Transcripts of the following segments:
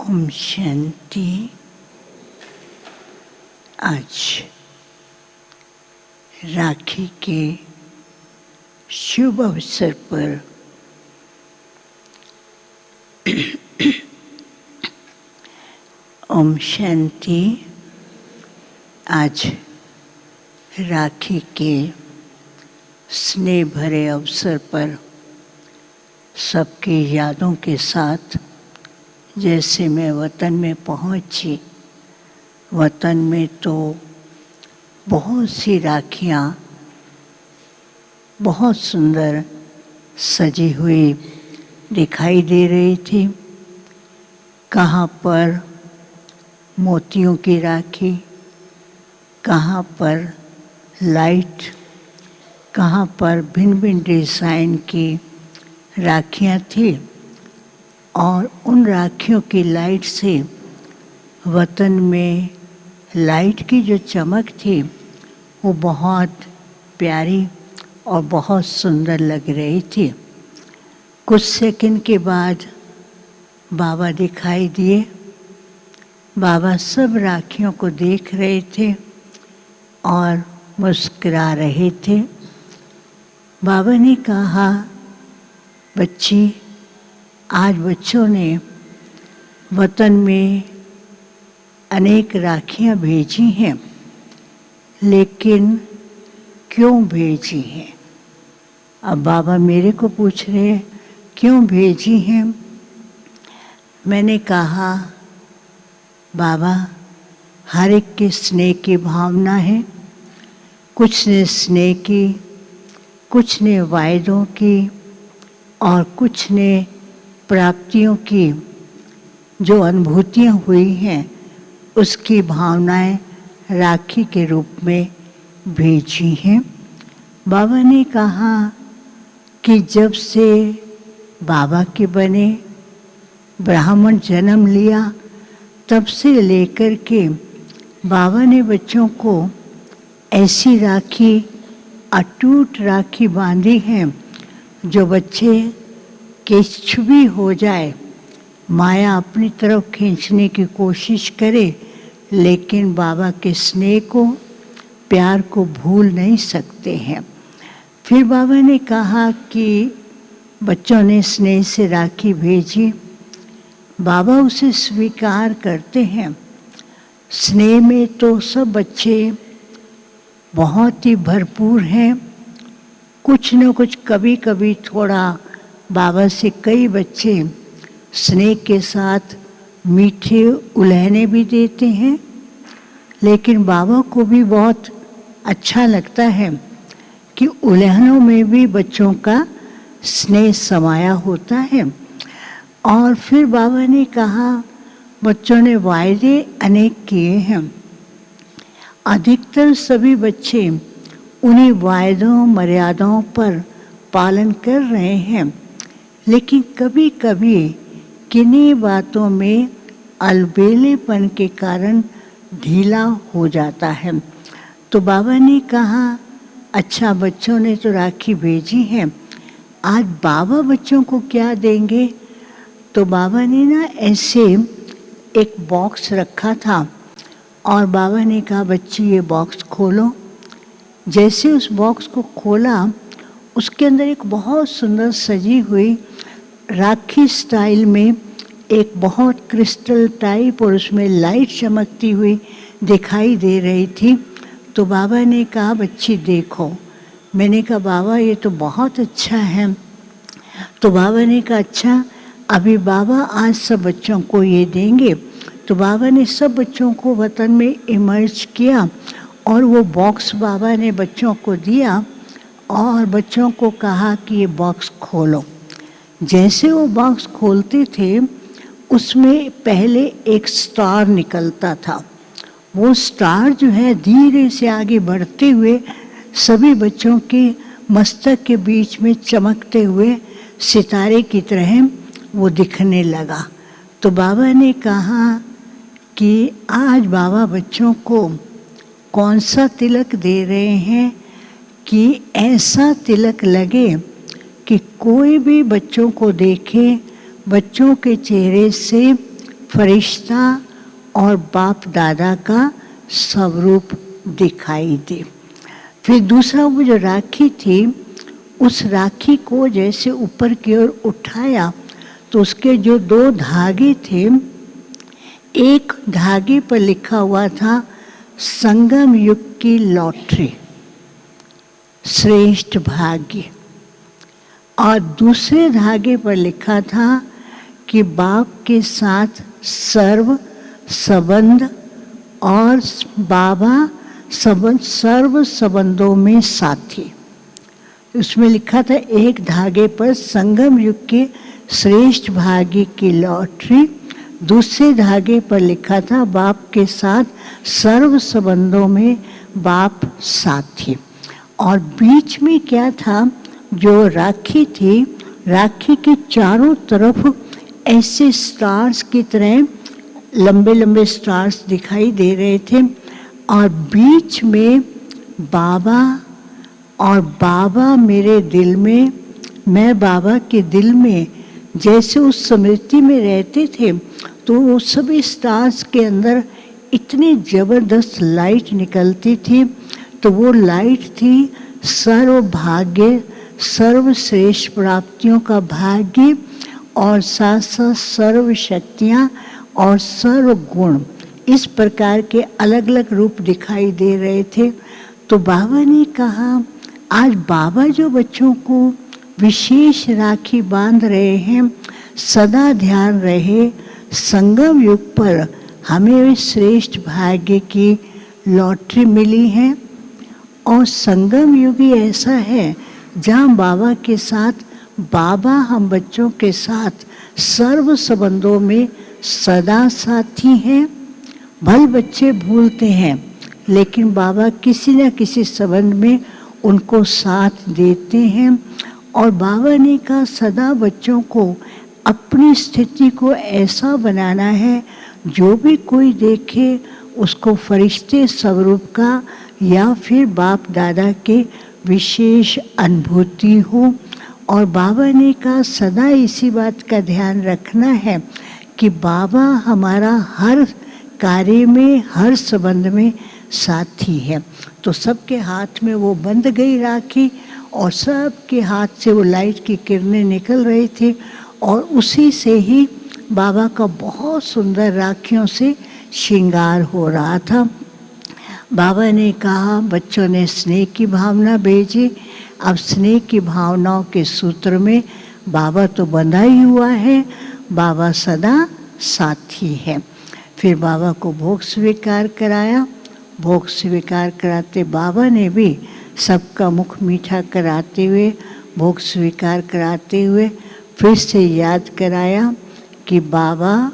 ओम शांति। आज राखी के शुभ अवसर पर ओम शांति। आज राखी के स्नेह भरे अवसर पर सबकी यादों के साथ जैसे मैं वतन में पहुंची, वतन में तो बहुत सी राखियाँ बहुत सुंदर सजी हुई दिखाई दे रही थी। कहाँ पर मोतियों की राखी, कहाँ पर लाइट, कहाँ पर भिन्न भिन्न डिज़ाइन की राखियाँ थी और उन राखियों की लाइट से वतन में लाइट की जो चमक थी वो बहुत प्यारी और बहुत सुंदर लग रही थी। कुछ सेकंड के बाद बाबा दिखाई दिए। बाबा सब राखियों को देख रहे थे और मुस्कुरा रहे थे। बाबा ने कहा, बच्ची, आज बच्चों ने वतन में अनेक राखियाँ भेजी हैं, लेकिन क्यों भेजी हैं? अब बाबा मेरे को पूछ रहे हैं क्यों भेजी हैं। मैंने कहा, बाबा, हर एक के स्नेह की भावना है। कुछ ने स्नेह की, कुछ ने वायदों की और कुछ ने प्राप्तियों की जो अनुभूतियाँ हुई हैं उसकी भावनाएं राखी के रूप में भेजी हैं। बाबा ने कहा कि जब से बाबा के बने, ब्राह्मण जन्म लिया, तब से लेकर के बाबा ने बच्चों को ऐसी राखी, अटूट राखी बांधी है जो बच्चे कुछ भी हो जाए, माया अपनी तरफ खींचने की कोशिश करे, लेकिन बाबा के स्नेह को, प्यार को भूल नहीं सकते हैं। फिर बाबा ने कहा कि बच्चों ने स्नेह से राखी भेजी, बाबा उसे स्वीकार करते हैं। स्नेह में तो सब बच्चे बहुत ही भरपूर हैं। कुछ न कुछ कभी कभी थोड़ा बाबा से कई बच्चे स्नेह के साथ मीठे उलहने भी देते हैं, लेकिन बाबा को भी बहुत अच्छा लगता है कि उलहनों में भी बच्चों का स्नेह समाया होता है। और फिर बाबा ने कहा, बच्चों ने वायदे अनेक किए हैं। अधिकतर सभी बच्चे उन्हीं वायदों मर्यादाओं पर पालन कर रहे हैं, लेकिन कभी कभी किन्हीं बातों में अलबेलेपन के कारण ढीला हो जाता है। तो बाबा ने कहा, अच्छा, बच्चों ने तो राखी भेजी है, आज बाबा बच्चों को क्या देंगे? तो बाबा ने ना ऐसे एक बॉक्स रखा था और बाबा ने कहा, बच्ची ये बॉक्स खोलो। जैसे उस बॉक्स को खोला, उसके अंदर एक बहुत सुंदर सजी हुई राखी स्टाइल में एक बहुत क्रिस्टल टाइप और उसमें लाइट चमकती हुई दिखाई दे रही थी। तो बाबा ने कहा, बच्ची देखो। मैंने कहा, बाबा ये तो बहुत अच्छा है। तो बाबा ने कहा, अच्छा, अभी बाबा आज सब बच्चों को ये देंगे। तो बाबा ने सब बच्चों को वतन में इमर्ज किया और वो बॉक्स बाबा ने बच्चों को दिया और बच्चों को कहा कि ये बॉक्स खोलो। जैसे वो बॉक्स खोलते थे, उसमें पहले एक स्टार निकलता था। वो स्टार जो है धीरे से आगे बढ़ते हुए सभी बच्चों के मस्तक के बीच में चमकते हुए सितारे की तरह वो दिखने लगा। तो बाबा ने कहा कि आज बाबा बच्चों को कौन सा तिलक दे रहे हैं कि ऐसा तिलक लगे कि कोई भी बच्चों को देखे, बच्चों के चेहरे से फरिश्ता और बाप दादा का स्वरूप दिखाई दे। फिर दूसरा वो जो राखी थी, उस राखी को जैसे ऊपर की ओर उठाया तो उसके जो 2 धागे थे, एक धागे पर लिखा हुआ था संगम युग की लॉटरी, श्रेष्ठ भाग्य, और दूसरे धागे पर लिखा था कि बाप के साथ सर्व संबंध और बाबा सर्व संबंधों में साथी। उसमें लिखा था एक धागे पर संगम युग के श्रेष्ठ भाग्य की लॉटरी, दूसरे धागे पर लिखा था बाप के साथ सर्व संबंधों में बाप साथी। और बीच में क्या था, जो राखी थी, राखी के चारों तरफ ऐसे स्टार्स की तरह लंबे लंबे स्टार्स दिखाई दे रहे थे, और बीच में बाबा, और बाबा मेरे दिल में, मैं बाबा के दिल में जैसे उस स्मृति में रहते थे, तो वो सभी स्टार्स के अंदर इतनी ज़बरदस्त लाइट निकलती थी। तो वो लाइट थी सर्व भाग्य, सर्वश्रेष्ठ प्राप्तियों का भाग्य, और साथ साथ सर्व शक्तियाँ और सर्व गुण, इस प्रकार के अलग अलग रूप दिखाई दे रहे थे। तो बाबा ने कहा, आज बाबा जो बच्चों को विशेष राखी बांध रहे हैं, सदा ध्यान रहे संगम युग पर हमें श्रेष्ठ भाग्य की लॉटरी मिली है। और संगम युग ही ऐसा है जहाँ बाबा के साथ, बाबा हम बच्चों के साथ सर्व संबंधों में सदा साथी हैं। भले बच्चे भूलते हैं, लेकिन बाबा किसी न किसी संबंध में उनको साथ देते हैं। और बाबा ने कहा सदा बच्चों को अपनी स्थिति को ऐसा बनाना है, जो भी कोई देखे उसको फरिश्ते स्वरूप का या फिर बाप दादा के विशेष अनुभूति हो। और बाबा ने कहा सदा इसी बात का ध्यान रखना है कि बाबा हमारा हर कार्य में, हर संबंध में साथी है। तो सबके हाथ में वो बंध गई राखी, और सबके हाथ से वो लाइट की किरणें निकल रही थी, और उसी से ही बाबा का बहुत सुंदर राखियों से श्रृंगार हो रहा था। बाबा ने कहा बच्चों ने स्नेह की भावना भेजी, अब स्नेह की भावनाओं के सूत्र में बाबा तो बंधा ही हुआ है, बाबा सदा साथी है। फिर बाबा को भोग स्वीकार कराया। भोग स्वीकार कराते बाबा ने भी सबका मुख मीठा कराते हुए, भोग स्वीकार कराते हुए फिर से याद कराया कि बाबा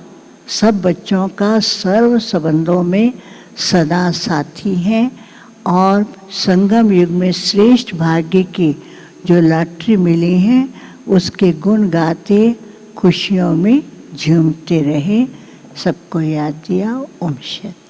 सब बच्चों का सर्व संबंधों में सदा साथी हैं, और संगम युग में श्रेष्ठ भाग्य की जो लॉटरी मिली है उसके गुण गाते खुशियों में झूमते रहे। सबको याद दिया। ओम शांति।